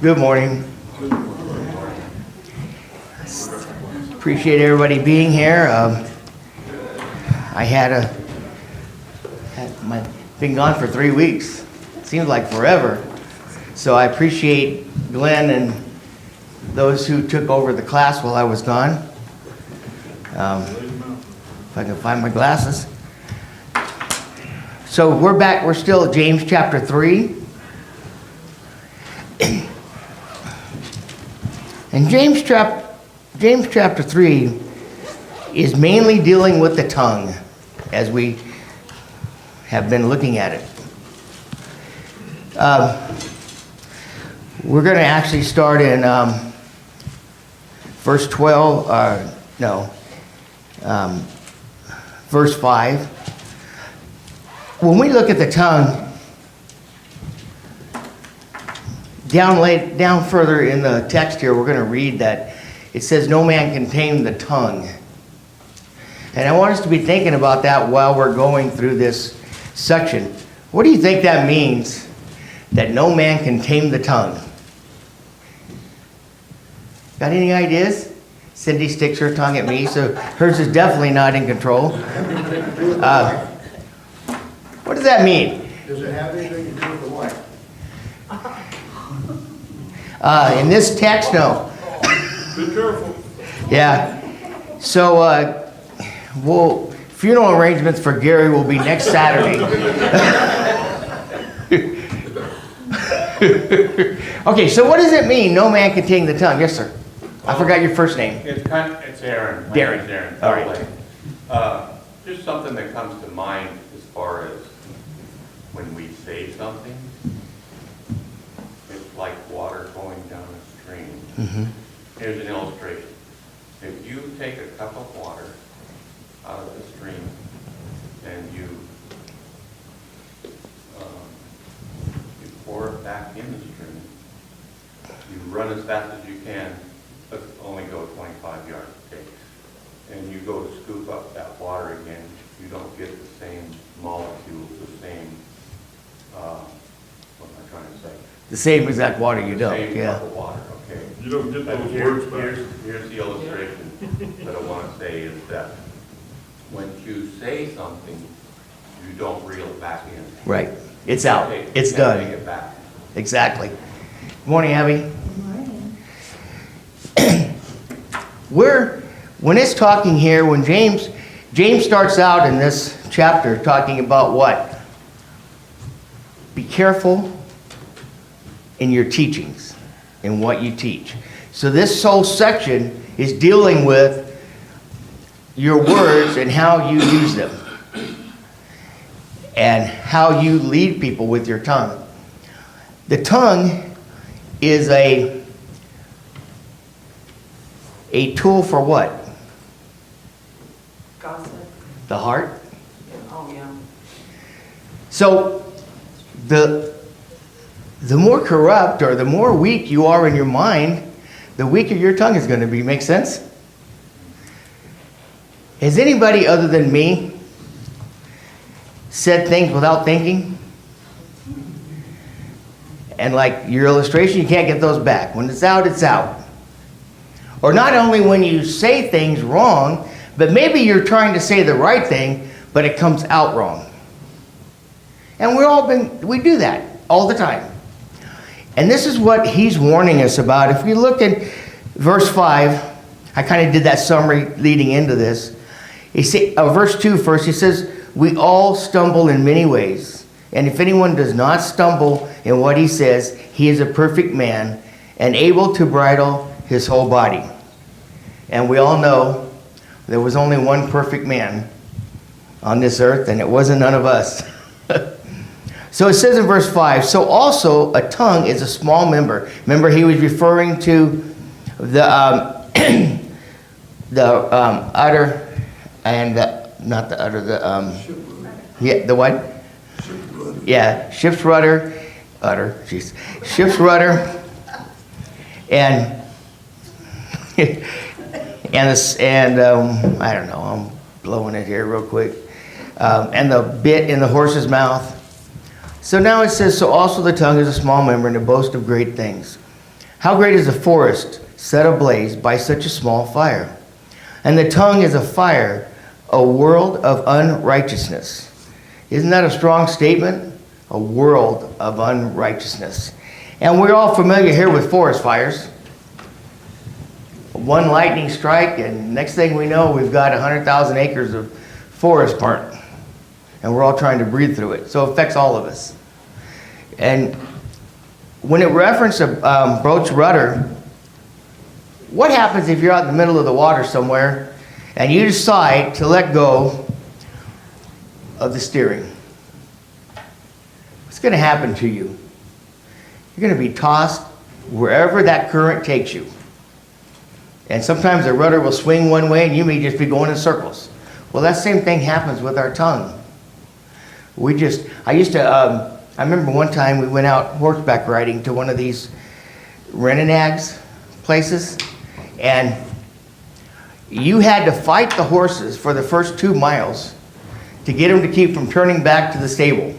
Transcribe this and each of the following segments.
Good morning. Appreciate everybody being here. Been gone for 3 weeks. Seems like forever. So I appreciate Glenn and those who took over the class while I was gone. If I can find my glasses. So we're back. We're still at James chapter 3. And James chapter 3 is mainly dealing with the tongue, as we have been looking at it. We're going to actually start in verse 5. When we look at the tongue, down further in the text here, we're going to read that it says, no man can tame the tongue. And I want us to be thinking about that while we're going through this section. What do you think that means, that no man can tame the tongue? Got any ideas? Cindy sticks her tongue at me, so hers is definitely not in control. What does that mean? Does it have anything to do with the wife? In this text, no. Be careful. Yeah. So, funeral arrangements for Gary will be next Saturday. Okay, so what does it mean, no man can tame the tongue? Yes, sir. I forgot your first name. It's Aaron. Darren. My name's Aaron. All right. Just something that comes to mind as far as when we say something. It's like water going down a stream. Mm-hmm. Here's an illustration. If you take a cup of water out of the stream and you pour it back in the stream, you run as fast as you can, but only go 25 yards, okay? And you go to scoop up that water again, you don't get the same molecules, the same, what am I trying to say? The same exact water you don't, Same yeah. cup of water, okay? You don't get But those words back. here's the illustration that I want to say is that when you say something, you don't reel it back in. Right. It's out. Okay, It's you can't done. take it back. Exactly. Good morning, Abby. When it's talking here, when James starts out in this chapter talking about what? Be careful in your teachings, in what you teach. So this whole section is dealing with your words and how you use them, and how you lead people with your tongue. The tongue is a tool for what? Gossip. The heart. Oh, yeah. So the more corrupt or the more weak you are in your mind, the weaker your tongue is going to be. Make sense? Has anybody other than me said things without thinking? And like your illustration, you can't get those back. When it's out, it's out. Or not only when you say things wrong, but maybe you're trying to say the right thing, but it comes out wrong. And we do that all the time. And this is what he's warning us about. If we look at verse 5, I kind of did that summary leading into this. Verse 2 first, he says, we all stumble in many ways. And if anyone does not stumble in what he says, he is a perfect man and able to bridle his whole body. And we all know there was only one perfect man on this earth, and it wasn't none of us. So it says in verse 5, so also a tongue is a small member. Remember, he was referring to the udder and not the udder, the what? Yeah, ship's rudder, ship's rudder, and I don't know, I'm blowing it here real quick, and the bit in the horse's mouth. So now it says, so also the tongue is a small member and a boast of great things. How great is a forest set ablaze by such a small fire? And the tongue is a fire, a world of unrighteousness. Isn't that a strong statement? A world of unrighteousness. And we're all familiar here with forest fires. One lightning strike, and next thing we know, we've got 100,000 acres of forest burnt. And we're all trying to breathe through it. So it affects all of us. And when it referenced a broach rudder, what happens if you're out in the middle of the water somewhere and you decide to let go of the steering? What's going to happen to you? You're going to be tossed wherever that current takes you. And sometimes the rudder will swing one way and you may just be going in circles. Well, that same thing happens with our tongue. I remember one time we went out horseback riding to one of these Renanags places, and you had to fight the horses for the first 2 miles to get them to keep from turning back to the stable.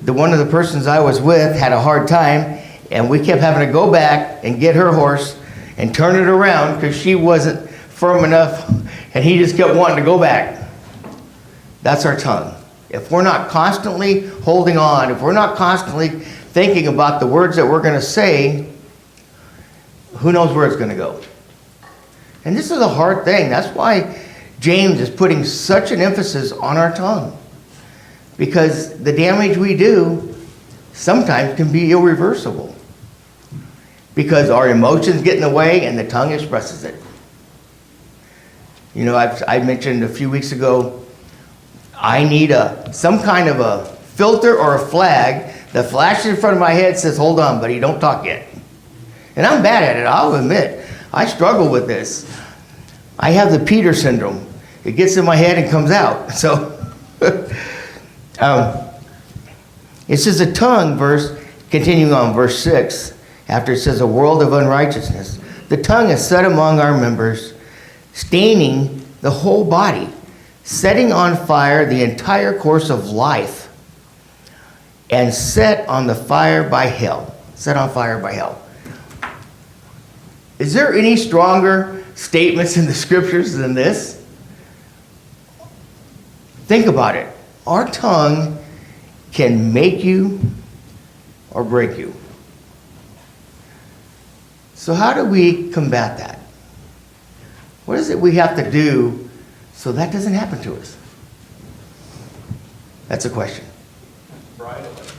One of the persons I was with had a hard time, and we kept having to go back and get her horse and turn it around because she wasn't firm enough, and he just kept wanting to go back. That's our tongue. If we're not constantly holding on, if we're not constantly thinking about the words that we're going to say, who knows where it's going to go? And this is a hard thing. That's why James is putting such an emphasis on our tongue. Because the damage we do sometimes can be irreversible. Because our emotions get in the way and the tongue expresses it. You know, I mentioned a few weeks ago, I need some kind of a filter or a flag that flashes in front of my head, says, hold on, buddy, don't talk yet. And I'm bad at it, I'll admit. I struggle with this. I have the Peter syndrome. It gets in my head and comes out. So, it says a tongue, continuing on verse 6, after it says a world of unrighteousness. The tongue is set among our members, staining the whole body, setting on fire the entire course of life, and set on fire by hell. Set on fire by hell. Is there any stronger statements in the scriptures than this? Think about it. Our tongue can make you or break you. So how do we combat that? What is it we have to do so that doesn't happen to us? That's a question. Bridle it.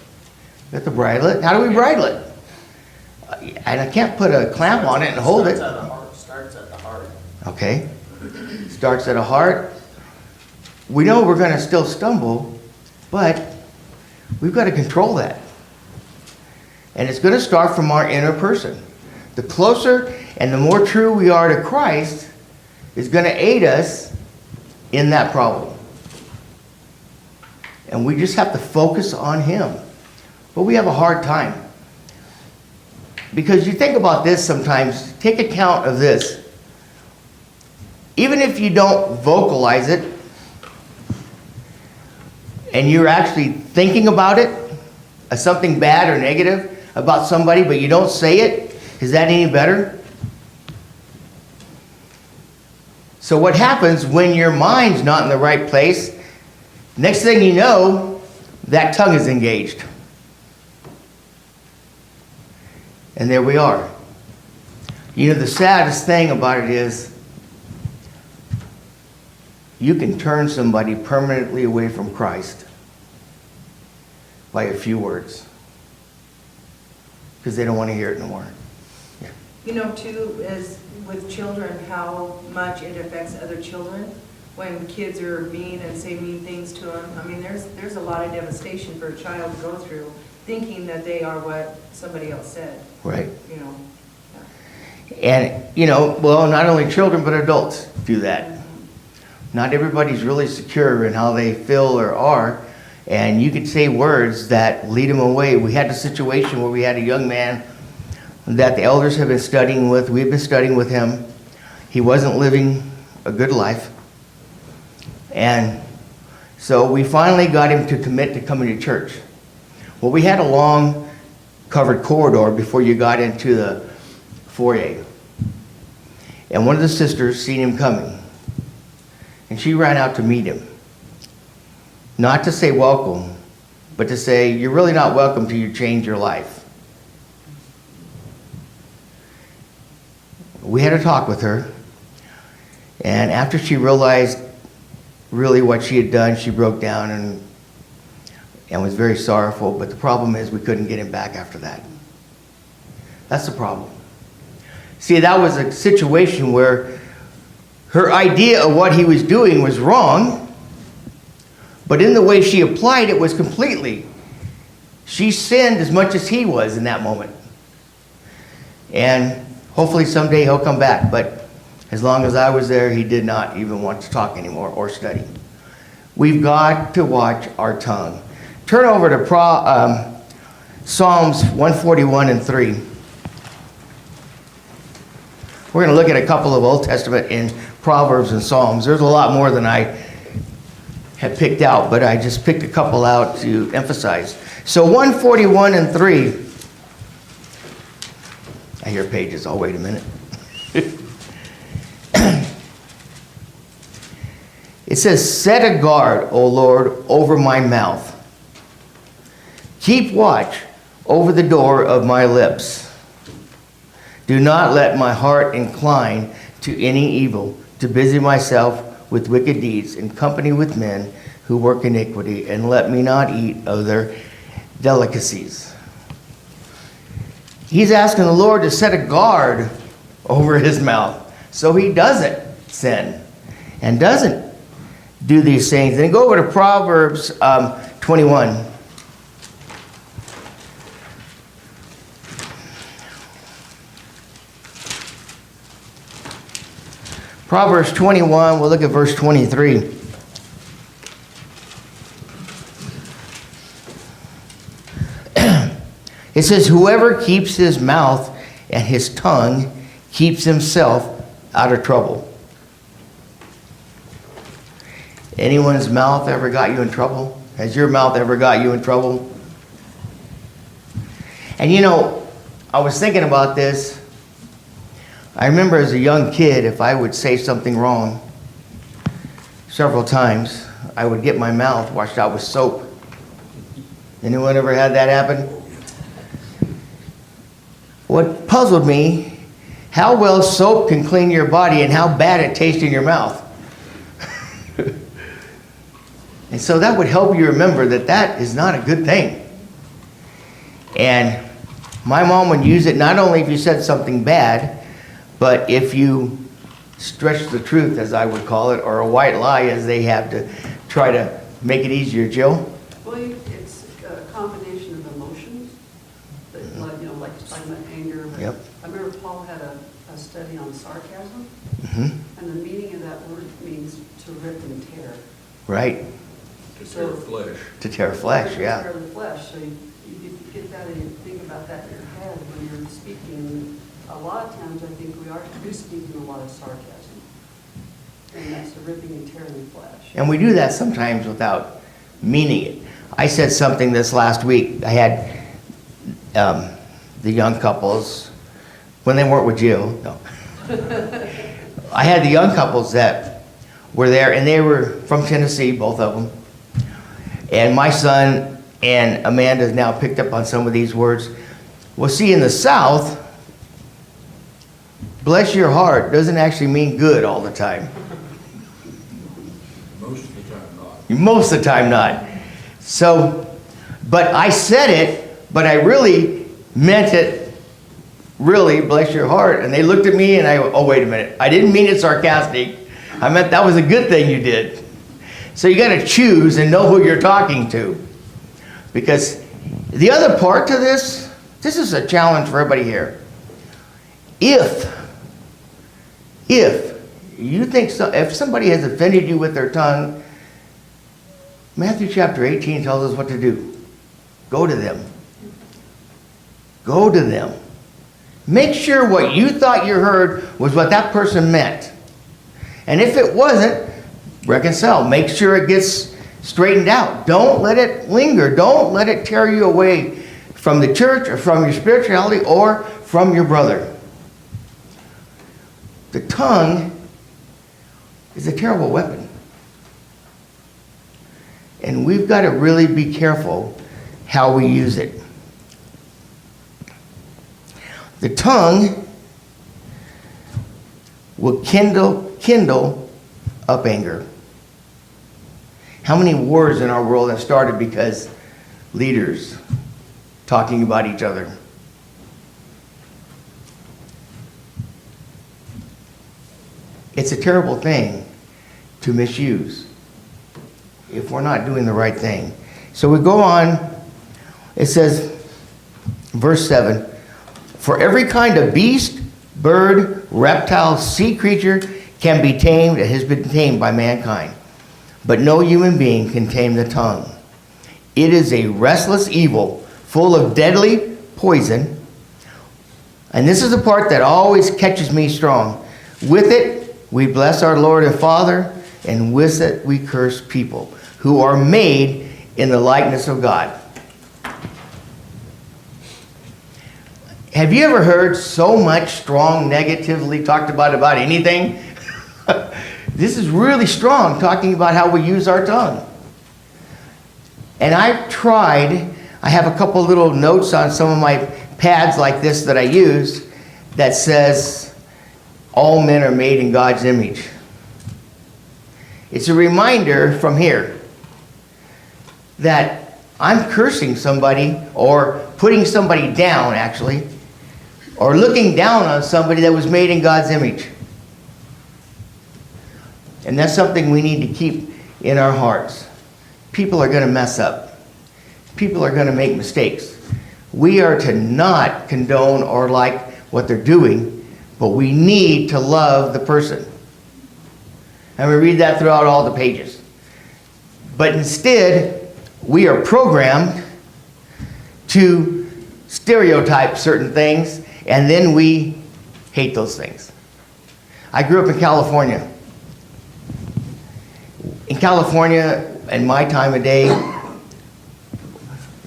We have to bridle it. How do we bridle it? And I can't put a clamp on it and hold it. Starts at the heart. Okay. Starts at the heart. We know we're going to still stumble, but we've got to control that. And it's going to start from our inner person. The closer and the more true we are to Christ is going to aid us in that problem. And we just have to focus on Him. But we have a hard time. Because you think about this sometimes, take account of this. Even if you don't vocalize it, and you're actually thinking about it, as something bad or negative about somebody, but you don't say it, is that any better? So what happens when your mind's not in the right place, next thing you know, that tongue is engaged. And there we are. You know, the saddest thing about it is you can turn somebody permanently away from Christ by a few words because they don't want to hear it no more. Yeah. You know, too, as with children, how much it affects other children when kids are mean and say mean things to them. I mean, there's a lot of devastation for a child to go through thinking that they are what somebody else said. Right. You know. Yeah. And, you know, well, not only children, but adults do that. Mm-hmm. Not everybody's really secure in how they feel or are, and you could say words that lead them away. We had a situation where we had a young man that the elders have been studying with. We've been studying with him. He wasn't living a good life. And so we finally got him to commit to coming to church. Well, we had a long covered corridor before you got into the foyer. And one of the sisters seen him coming. And she ran out to meet him. Not to say welcome, but to say, you're really not welcome till you change your life. We had a talk with her. And after she realized really what she had done, she broke down and was very sorrowful. But the problem is we couldn't get him back after that. That's the problem. See, that was a situation where her idea of what he was doing was wrong, but in the way she applied it was completely. She sinned as much as he was in that moment. And hopefully someday he'll come back, but as long as I was there, he did not even want to talk anymore or study. We've got to watch our tongue. Turn over to Psalms 141 and 3. We're going to look at a couple of Old Testament in Proverbs and Psalms. There's a lot more than I had picked out, but I just picked a couple out to emphasize. So 141 and 3. I hear pages. I'll wait a minute. It says, set a guard, O Lord, over my mouth. Keep watch over the door of my lips. Do not let my heart incline to any evil, to busy myself with wicked deeds, in company with men who work iniquity, and let me not eat of their delicacies. He's asking the Lord to set a guard over his mouth so he doesn't sin and doesn't do these things. And go over to Proverbs 21. Proverbs 21, we'll look at verse 23. It says, whoever keeps his mouth and his tongue keeps himself out of trouble. Anyone's mouth ever got you in trouble? Has your mouth ever got you in trouble? And you know, I was thinking about this. I remember as a young kid, if I would say something wrong several times, I would get my mouth washed out with soap. Anyone ever had that happen? What puzzled me, how well soap can clean your body and how bad it tastes in your mouth. And so that would help you remember that that is not a good thing. And my mom would use it not only if you said something bad, but if you stretch the truth, as I would call it, or a white lie, as they have to try to make it easier. Jill? Well, it's a combination of emotions, that, like talking about anger. But Yep. I remember Paul had a study on sarcasm, Mm-hmm. and the meaning of that word means to rip and tear. Right. To serve flesh. To tear flesh, yeah. Tear the flesh. So if you get that and you think about that in your head when you're speaking, a lot of times I think we do speak in a lot of sarcasm. And that's the ripping and tearing the flesh. And we do that sometimes without meaning it. I said something this last week. I had the young couples, when they weren't with Jill, no. I had the young couples that were there, and they were from Tennessee, both of them. And my son and Amanda's now picked up on some of these words. Well, see, in the South, bless your heart doesn't actually mean good all the time. Most of the time not. Most of the time not. So, but I said it, but I really meant it, really, bless your heart. And they looked at me and oh, wait a minute. I didn't mean it sarcastic. I meant that was a good thing you did. So you got to choose and know who you're talking to. Because the other part to this is a challenge for everybody here. If you think if somebody has offended you with their tongue, Matthew chapter 18 tells us what to do. Go to them. Go to them. Make sure what you thought you heard was what that person meant. And if it wasn't, reconcile. Make sure it gets straightened out. Don't let it linger. Don't let it tear you away from the church or from your spirituality or from your brother. The tongue is a terrible weapon. And we've got to really be careful how we use it. The tongue will kindle up anger. How many wars in our world have started because leaders talking about each other? It's a terrible thing to misuse if we're not doing the right thing. So we go on, it says, verse 7, for every kind of beast, bird, reptile, sea creature can be tamed, it has been tamed by mankind. But no human being can tame the tongue. It is a restless evil, full of deadly poison. And this is the part that always catches me strong. With it, we bless our Lord and Father, and with it, we curse people who are made in the likeness of God. Have you ever heard so much strong negatively talked about anything? This is really strong, talking about how we use our tongue. And I've tried, I have a couple little notes on some of my pads like this that I use that says, all men are made in God's image. It's a reminder from here that I'm cursing somebody or putting somebody down, actually, or looking down on somebody that was made in God's image. And that's something we need to keep in our hearts. People are going to mess up. People are going to make mistakes. We are to not condone or like what they're doing, but we need to love the person. And we read that throughout all the pages. But instead, we are programmed to stereotype certain things, and then we hate those things. I grew up in California. In California, in my time of day,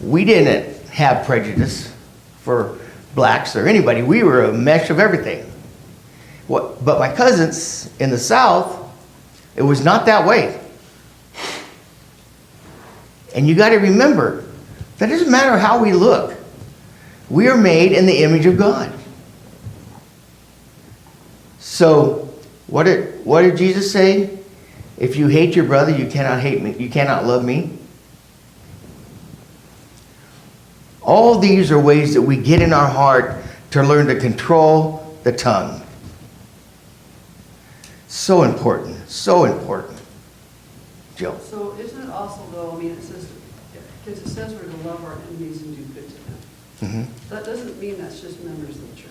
we didn't have prejudice for blacks or anybody. We were a mesh of everything. But my cousins in the South, it was not that way. And you got to remember, that doesn't matter how we look. We are made in the image of God. So, what did Jesus say? If you hate your brother, you cannot hate me. You cannot love me. All these are ways that we get in our heart to learn to control the tongue. So important. So important. Jill. So isn't it also though, I mean, it says, because it says we're to love our enemies and do good to them. Mm-hmm. That doesn't mean that's just members of the church.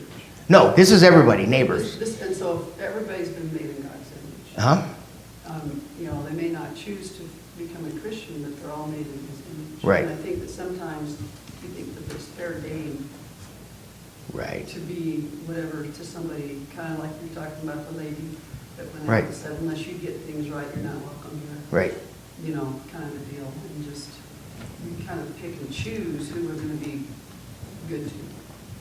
No, this is everybody, neighbors. And so everybody's been made in God's image. Uh-huh. You know, they may not choose to become a Christian, but they're all made in His image. Right. And I think that sometimes you think that there's fair game Right. to be whatever to somebody, kind of like you're talking about the lady that went Right. out and said, unless you get things right, you're not welcome here. Right. You know, kind of a deal. And just, you kind of pick and choose who we're going to be good to.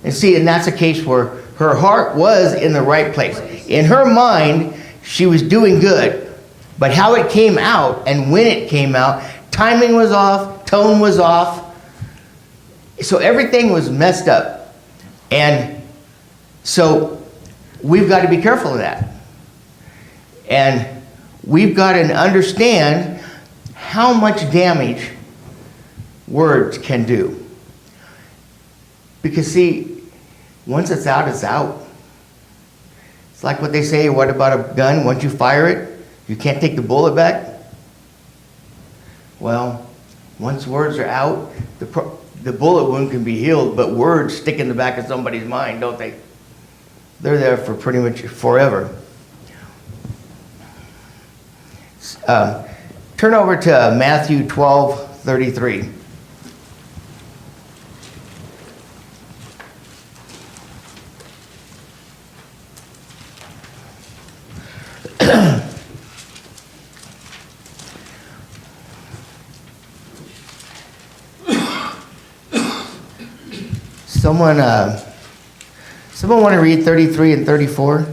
And see, and that's a case where her heart was in the right place. In her mind, she was doing good. But how it came out and when it came out, timing was off, tone was off. So everything was messed up. And so we've got to be careful of that. And we've got to understand how much damage words can do. Because see, once it's out, it's out. It's like what they say, what about a gun? Once you fire it, you can't take the bullet back. Well, once words are out, the bullet wound can be healed, but words stick in the back of somebody's mind, don't they? They're there for pretty much forever. Turn over to Matthew 12:33. Someone want to read 33 and 34?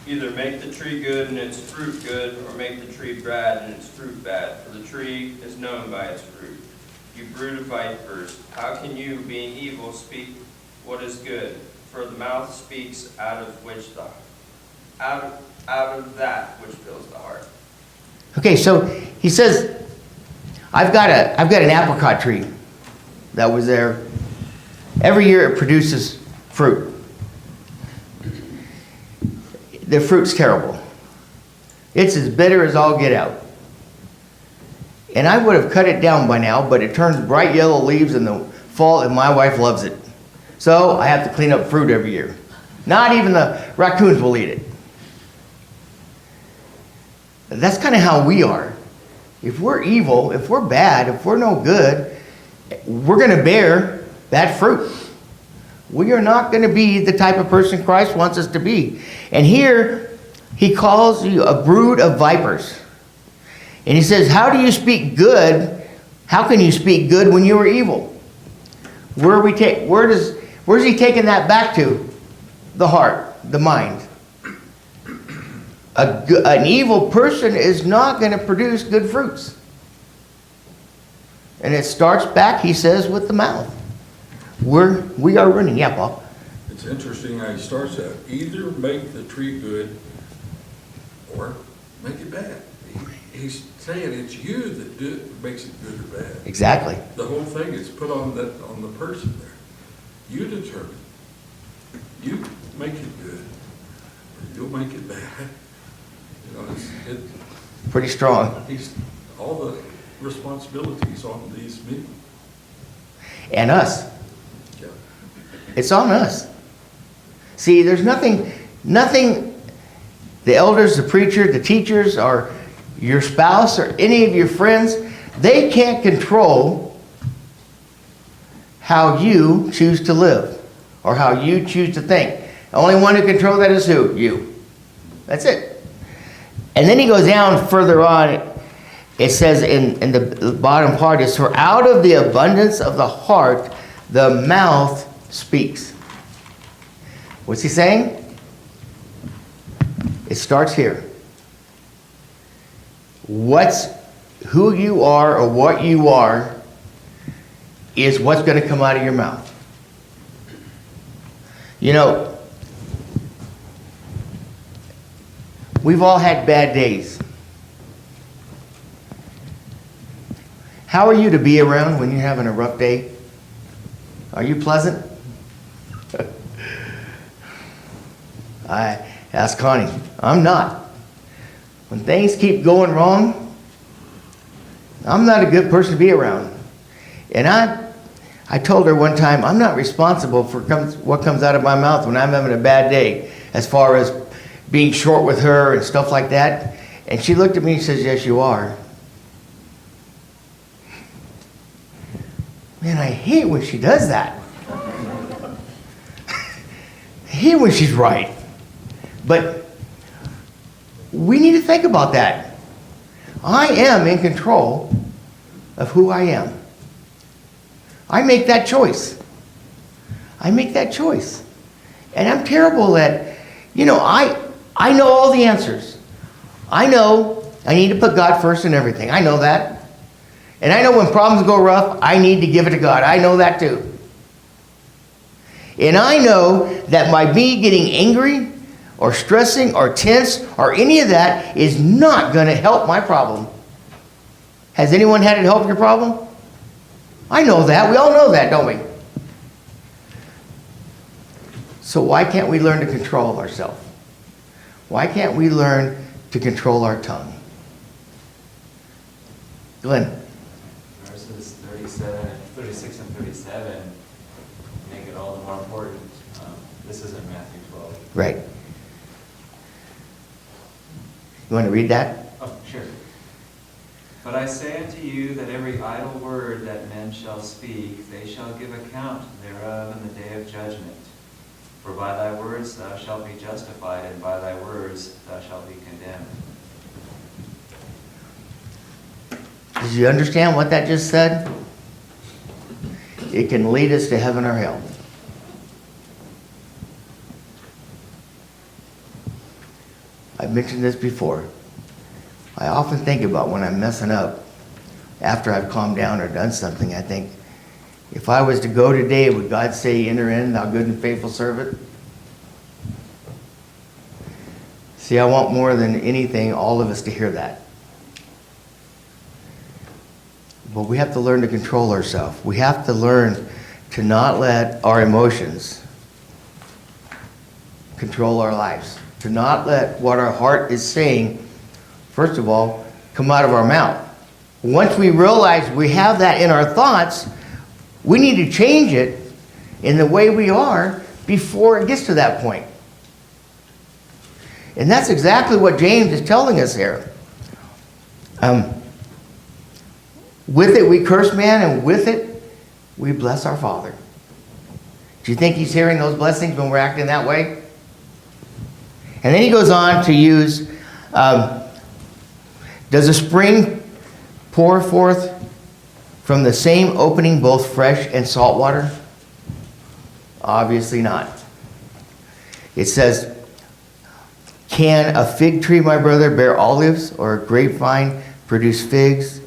Either make the tree good and its fruit good, or make the tree bad and its fruit bad, for the tree is known by its fruit. You brood of vipers, how can you, being evil, speak what is good? For the mouth speaks out of that which fills the heart. Okay, so he says, I've got an apricot tree that was there. Every year it produces fruit. The fruit's terrible. It's as bitter as all get out. And I would have cut it down by now, but it turns bright yellow leaves in the fall, and my wife loves it. So I have to clean up fruit every year. Not even the raccoons will eat it. That's kind of how we are. If we're evil, if we're bad, if we're no good, we're going to bear bad fruit. We are not going to be the type of person Christ wants us to be. And here, he calls you a brood of vipers. And he says, how do you speak good? How can you speak good when you are evil? Where's he taking that back to? The heart, the mind. An evil person is not going to produce good fruits. And it starts back, he says, with the mouth. We are running. Yeah, Paul? It's interesting how he starts that. Either make the tree good or make it bad. He's saying it's you that makes it good or bad. Exactly. The whole thing is put on the person there. You determine. You make it good or you'll make it bad. You know, Pretty strong. all the responsibilities on these men. And us. Yeah. It's on us. See, there's nothing, the elders, the preacher, the teachers, or your spouse, or any of your friends, they can't control how you choose to live, or how you choose to think. The only one who controls that is who? You. That's it. And then he goes down further on. It says in the bottom part is, for out of the abundance of the heart, the mouth speaks. What's he saying? It starts here. Who you are or what you are is what's going to come out of your mouth. You know, we've all had bad days. How are you to be around when you're having a rough day? Are you pleasant? I asked Connie. I'm not. When things keep going wrong, I'm not a good person to be around. And I told her one time, I'm not responsible for what comes out of my mouth when I'm having a bad day, as far as being short with her and stuff like that. And she looked at me and says, yes, you are. Man, I hate when she does that. I hate when she's right. But we need to think about that. I am in control of who I am. I make that choice. I make that choice. And I'm terrible at, I know all the answers. I know I need to put God first in everything. I know that. And I know when problems go rough, I need to give it to God. I know that too. And I know that by me getting angry or stressing or tense or any of that is not going to help my problem. Has anyone had it help your problem? I know that. We all know that, don't we? So why can't we learn to control ourselves? Why can't we learn to control our tongue? Glenn. Verses 36 and 37 make it all the more important. This isn't Matthew 12. Right. You want to read that? Oh, sure. But I say unto you that every idle word that men shall speak, they shall give account thereof in the day of judgment. For by thy words thou shalt be justified, and by thy words thou shalt be condemned. Did you understand what that just said? it can lead us to heaven or hell. I've mentioned this before. I often think about when I'm messing up, after I've calmed down or done something, I think, if I was to go today, would God say, enter in, thou good and faithful servant? See, I want more than anything, all of us to hear that. But we have to learn to control ourselves. We have to learn to not let our emotions control our lives. To not let what our heart is saying, first of all, come out of our mouth. Once we realize we have that in our thoughts, we need to change it in the way we are before it gets to that point. And that's exactly what James is telling us here. With it we curse man, and with it we bless our Father. Do you think he's hearing those blessings when we're acting that way? And then he goes on to use, does a spring pour forth from the same opening both fresh and salt water? Obviously not. It says, can a fig tree, my brother, bear olives, or a grapevine produce figs?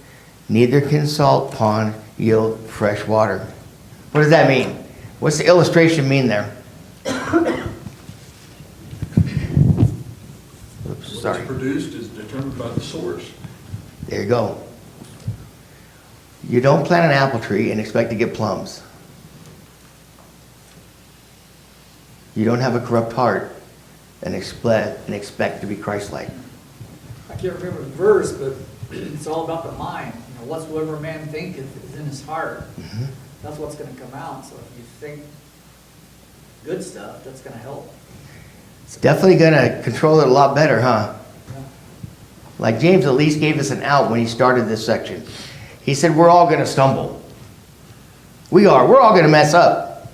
Neither can salt pond yield fresh water. What does that mean? What's the illustration mean there? Oops, sorry. What's produced is determined by the source. There you go. You don't plant an apple tree and expect to get plums. You don't have a corrupt heart and expect to be Christ-like. I can't remember the verse, but it's all about the mind. You know, whatsoever a man thinketh is in his heart. Mm-hmm. That's what's going to come out. So if you think good stuff, that's going to help. It's definitely going to control it a lot better, huh? Yeah. Like James at least gave us an out when he started this section. He said we're all going to stumble. We are. We're all going to mess up.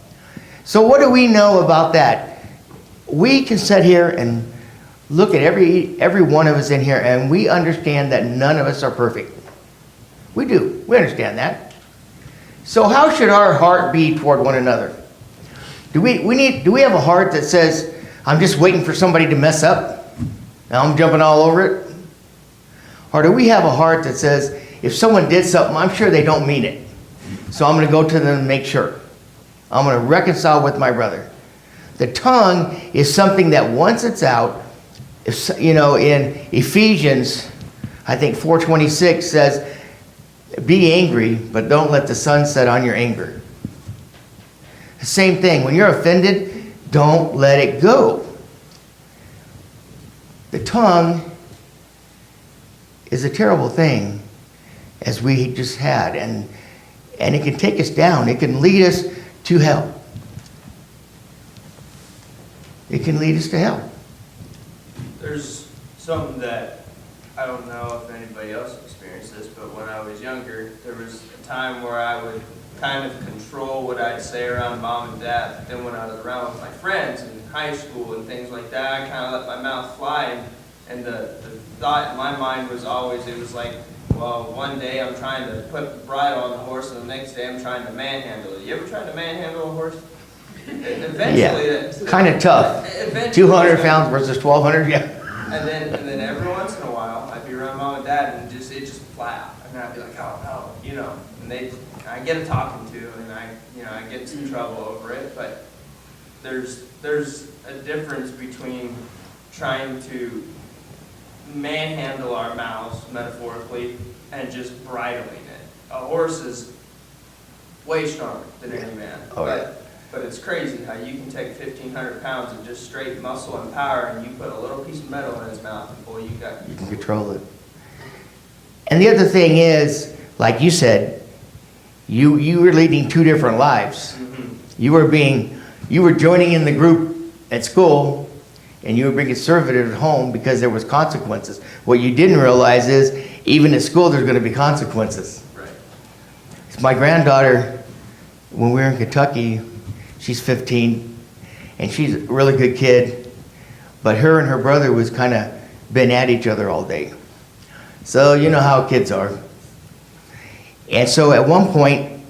So what do we know about that? We can sit here and look at every one of us in here, and we understand that none of us are perfect. We do. We understand that. So how should our heart be toward one another? Do we have a heart that says, I'm just waiting for somebody to mess up, and I'm jumping all over it? Or do we have a heart that says, if someone did something, I'm sure they don't mean it, so I'm going to go to them and make sure. I'm going to reconcile with my brother. The tongue is something that once it's out, if, you know, in Ephesians, I think 4:26 says, be angry, but don't let the sun set on your anger. The same thing. When you're offended, don't let it go. The tongue is a terrible thing, as we just had, and it can take us down. It can lead us to hell. It can lead us to hell. There's something that I don't know if anybody else experienced this, but when I was younger, there was a time where I would kind of control what I'd say around mom and dad. But then when I was around with my friends in high school and things like that, I kind of let my mouth fly. And the thought in my mind was always, it was like, well, one day I'm trying to put the bridle on the horse, and the next day I'm trying to manhandle it. You ever tried to manhandle a horse? Eventually, Yeah, kind of tough. 200 pounds versus 1,200, yeah. And then every once in a while, I'd be around mom and dad, and it just flat. And I'd be like, oh no, you know. And I get a talking to, and I get in some trouble over it. But there's a difference between trying to manhandle our mouths, metaphorically, and just bridling it. A horse is way stronger than any man. Oh, yeah. But it's crazy how you can take 1,500 pounds of just straight muscle and power, and you put a little piece of metal in his mouth, and boy, you can control it. And the other thing is, like you said, you were leading two different lives. Mm-hmm. You were joining in the group at school, and you were being conservative at home because there was consequences. What you didn't realize is, even at school, there's going to be consequences. Right. My granddaughter, when we were in Kentucky, she's 15, and she's a really good kid, but her and her brother was kind of been at each other all day. So you know how kids are. And so at one point,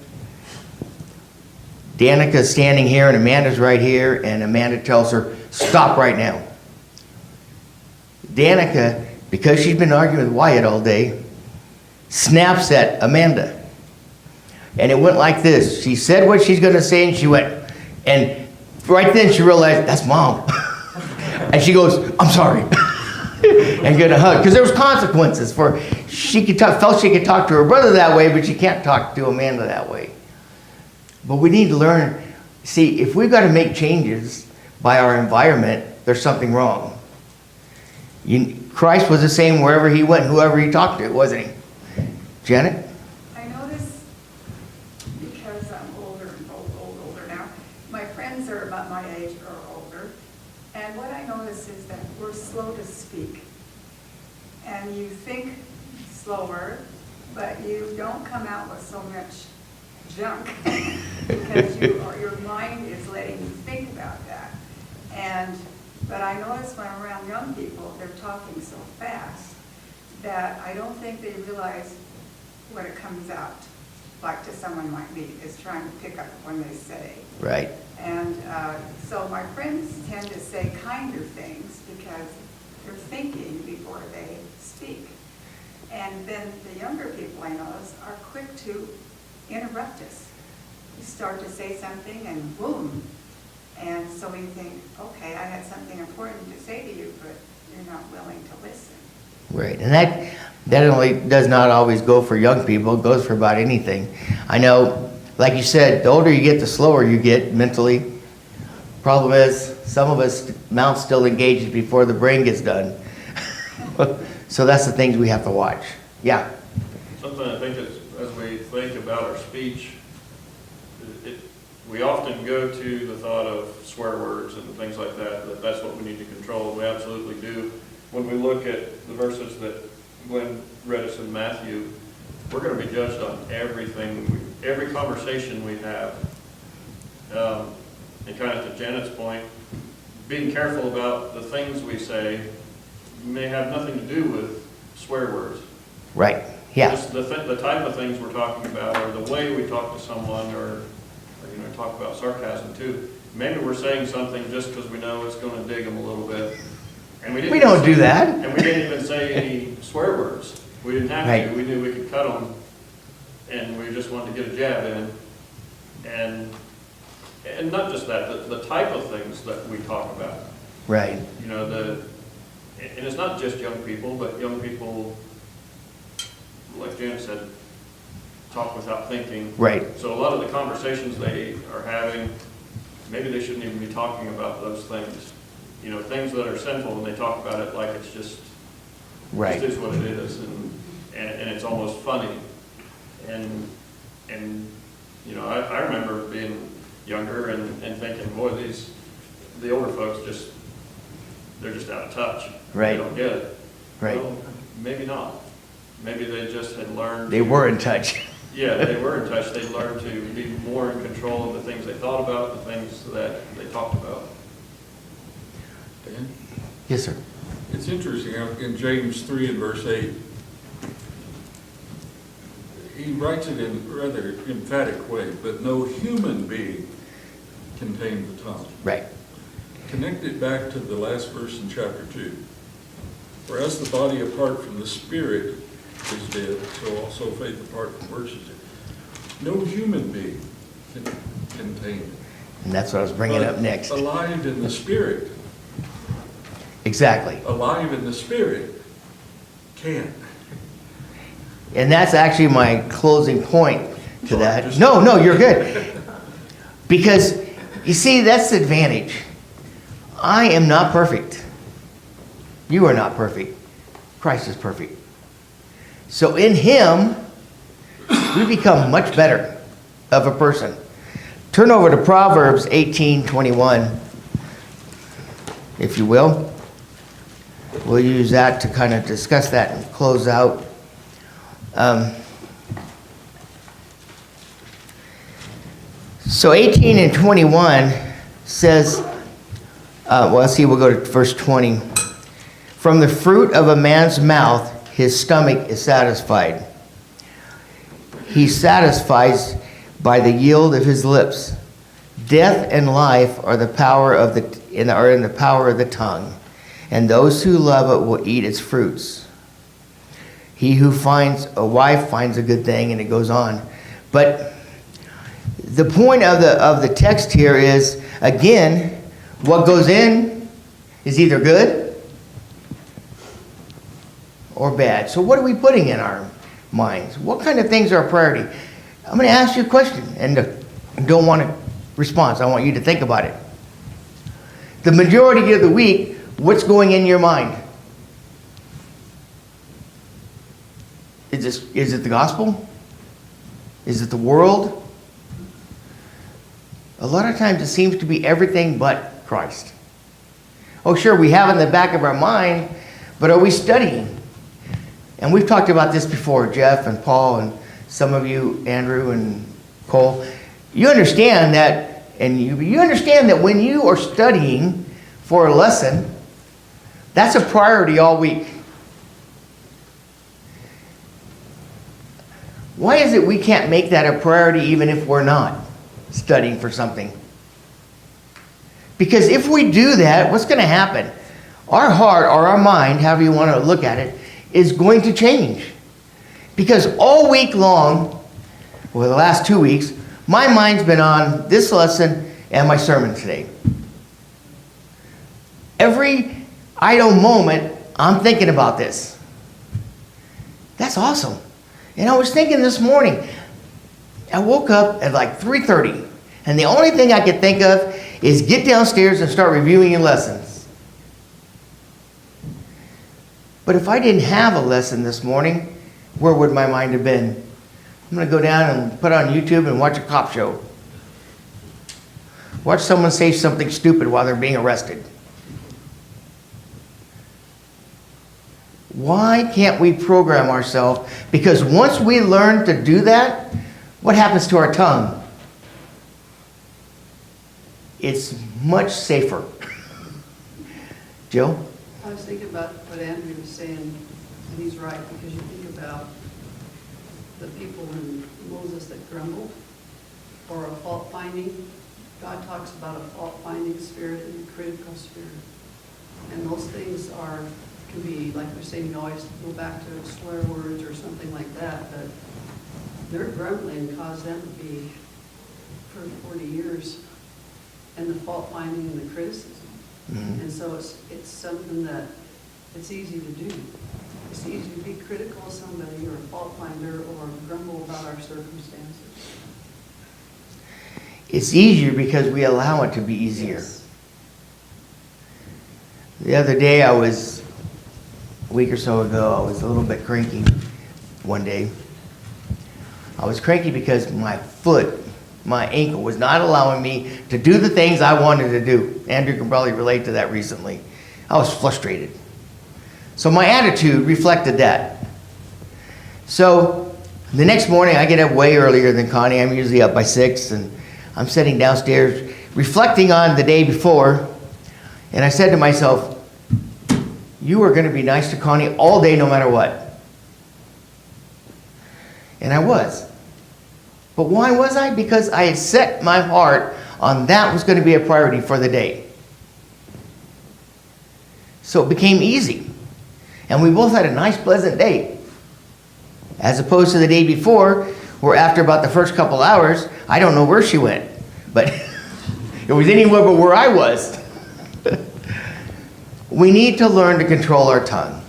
Danica's standing here and Amanda's right here, and Amanda tells her, stop right now. Danica, because she's been arguing with Wyatt all day, snaps at Amanda. And it went like this. She said what she's going to say, and she went, and right then she realized, that's Mom. And she goes, I'm sorry. And get a hug. Because there was consequences for, she could talk, felt she could talk to her brother that way, but she can't talk to Amanda that way. But we need to learn, see, if we've got to make changes by our environment, there's something wrong. Christ was the same wherever he went, whoever he talked to, wasn't he? Janet? I notice, because I'm older now, my friends are about my age or older, and what I notice is that we're slow to speak. And you think slower, but you don't come out with so much junk because your mind is letting you think about that. But I notice when I'm around young people, they're talking so fast that I don't think they realize what it comes out, like to someone like me, is trying to pick up when they say. Right. And so my friends tend to say kinder things because they're thinking before they speak. And then the younger people I notice are quick to interrupt us. You start to say something and boom. And so we think, okay, I had something important to say to you, but you're not willing to listen. Right, and that only does not always go for young people. It goes for about anything. I know, like you said, the older you get, the slower you get mentally. Problem is, some of us mouth still engages before the brain gets done. So that's the things we have to watch. Yeah. Something I think as we think about our speech, we often go to the thought of swear words and things like that that's what we need to control, and we absolutely do. When we look at the verses that Glenn read us in Matthew, we're going to be judged on everything, every conversation we have. And kind of to Janet's point, being careful about the things we say may have nothing to do with swear words. Right, yeah. Just the type of things we're talking about, or the way we talk to someone, or talk about sarcasm too. Maybe we're saying something just because we know it's going to dig them a little bit. And we don't do that. And we didn't even say any swear words. We didn't have Right. to. We knew we could cut them, and we just wanted to get a jab in. And not just that, the type of things that we talk about. Right. You know, and it's not just young people, but young people, like Jan said, talk without thinking. Right. So a lot of the conversations they are having, maybe they shouldn't even be talking about those things. You know, things that are sinful, and they talk about it like it's just, Right. just is what it is, and it's almost funny. And you know, I remember being younger and thinking, boy, the older folks they're just out of touch. Right. They don't get it. Right. Well, maybe not. Maybe they just had learned. They were in touch. Yeah, they were in touch. They learned to be more in control of the things they thought about, the things that they talked about. Dan? Yes, sir. It's interesting, in James 3 and verse 8, he writes it in a rather emphatic way, but no human being can tame the tongue. Right. Connect it back to the last verse in chapter 2. For as the body apart from the spirit is dead, so also faith apart from works is dead. No human being can tame it. And that's what I was bringing up next. Alive in the spirit. Exactly. Alive in the spirit can. And that's actually my closing point to Sorry, that. just- No, you're good. Because, you see, that's the advantage. I am not perfect. You are not perfect. Christ is perfect. So in Him, we become much better of a person. Turn over to Proverbs 18:21, if you will. We'll use that to kind of discuss that and close out. So 18 and 21 says, we'll go to verse 20. From the fruit of a man's mouth, his stomach is satisfied. He satisfies by the yield of his lips. Death and life are the power of are in the power of the tongue, and those who love it will eat its fruits. He who finds a wife finds a good thing, and it goes on. But the point of the text here is, again, what goes in is either good or bad. So what are we putting in our minds? What kind of things are a priority? I'm going to ask you a question, and don't want a response. I want you to think about it. The majority of the week, what's going in your mind? Is it the gospel? Is it the world? A lot of times it seems to be everything but Christ. Oh, sure, we have in the back of our mind, but are we studying? And we've talked about this before, Jeff and Paul and some of you, Andrew and Cole. You understand that, and you understand that when you are studying for a lesson, that's a priority all week. Why is it we can't make that a priority even if we're not studying for something? Because if we do that, what's going to happen? Our heart or our mind, however you want to look at it, is going to change. Because all week long, well, the last 2 weeks, my mind's been on this lesson and my sermon today. Every idle moment, I'm thinking about this. That's awesome. And I was thinking this morning, I woke up at like 3:30, and the only thing I could think of is get downstairs and start reviewing your lessons. But if I didn't have a lesson this morning, where would my mind have been? I'm going to go down and put on YouTube and watch a cop show. Watch someone say something stupid while they're being arrested. Why can't we program ourselves? Because once we learn to do that, what happens to our tongue? It's much safer. Jill? I was thinking about what Andrew was saying, and he's right, because you think about the people in Moses that grumbled, or a fault-finding. God talks about a fault-finding spirit and a critical spirit. And those things can be, like we're saying, you always go back to swear words or something like that, but their grumbling caused them to be for 40 years, and the fault-finding and the criticism. Mm-hmm. And so it's something that it's easy to do. It's easy to be critical of somebody or a fault finder or grumble about our circumstances. It's easier because we allow it to be easier. Yes. The other day a week or so ago, I was a little bit cranky one day. I was cranky because my ankle was not allowing me to do the things I wanted to do. Andrew can probably relate to that recently. I was frustrated. So my attitude reflected that. So the next morning, I get up way earlier than Connie. I'm usually up by 6, and I'm sitting downstairs reflecting on the day before, and I said to myself, you are going to be nice to Connie all day no matter what. And I was. But why was I? Because I had set my heart on that was going to be a priority for the day. So it became easy. And we both had a nice, pleasant day. As opposed to the day before, where after about the first couple hours, I don't know where she went. But it was anywhere but where I was. We need to learn to control our tongue.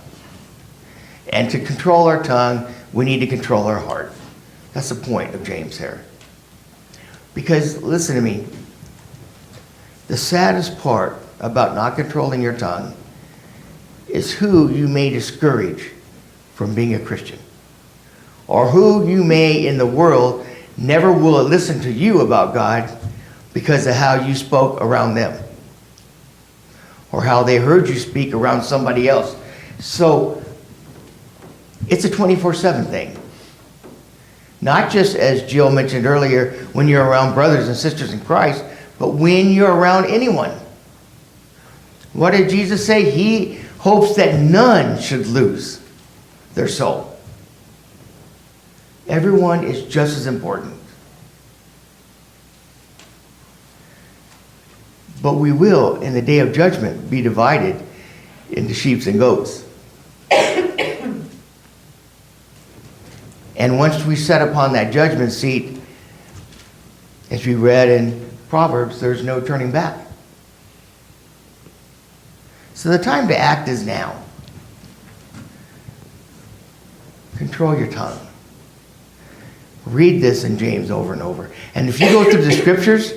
And to control our tongue, we need to control our heart. That's the point of James here. Because, listen to me, the saddest part about not controlling your tongue is who you may discourage from being a Christian. Or who you may in the world never will listen to you about God because of how you spoke around them. Or how they heard you speak around somebody else. So, it's a 24/7 thing. Not just, as Jill mentioned earlier, when you're around brothers and sisters in Christ, but when you're around anyone. What did Jesus say? He hopes that none should lose their soul. Everyone is just as important. But we will, in the day of judgment, be divided into sheep and goats. And once we set upon that judgment seat, as we read in Proverbs, there's no turning back. So the time to act is now. Control your tongue. Read this in James over and over. And if you go through the scriptures,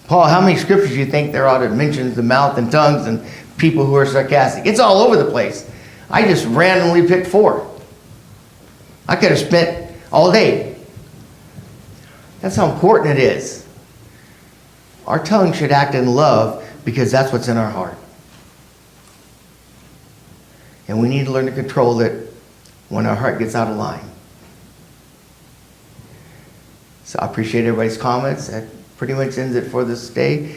Paul, how many scriptures do you think there are that mentions the mouth and tongues and people who are sarcastic? It's all over the place. I just randomly picked 4. I could have spent all day. That's how important it is. Our tongue should act in love because that's what's in our heart. And we need to learn to control it when our heart gets out of line. So I appreciate everybody's comments. That pretty much ends it for this day.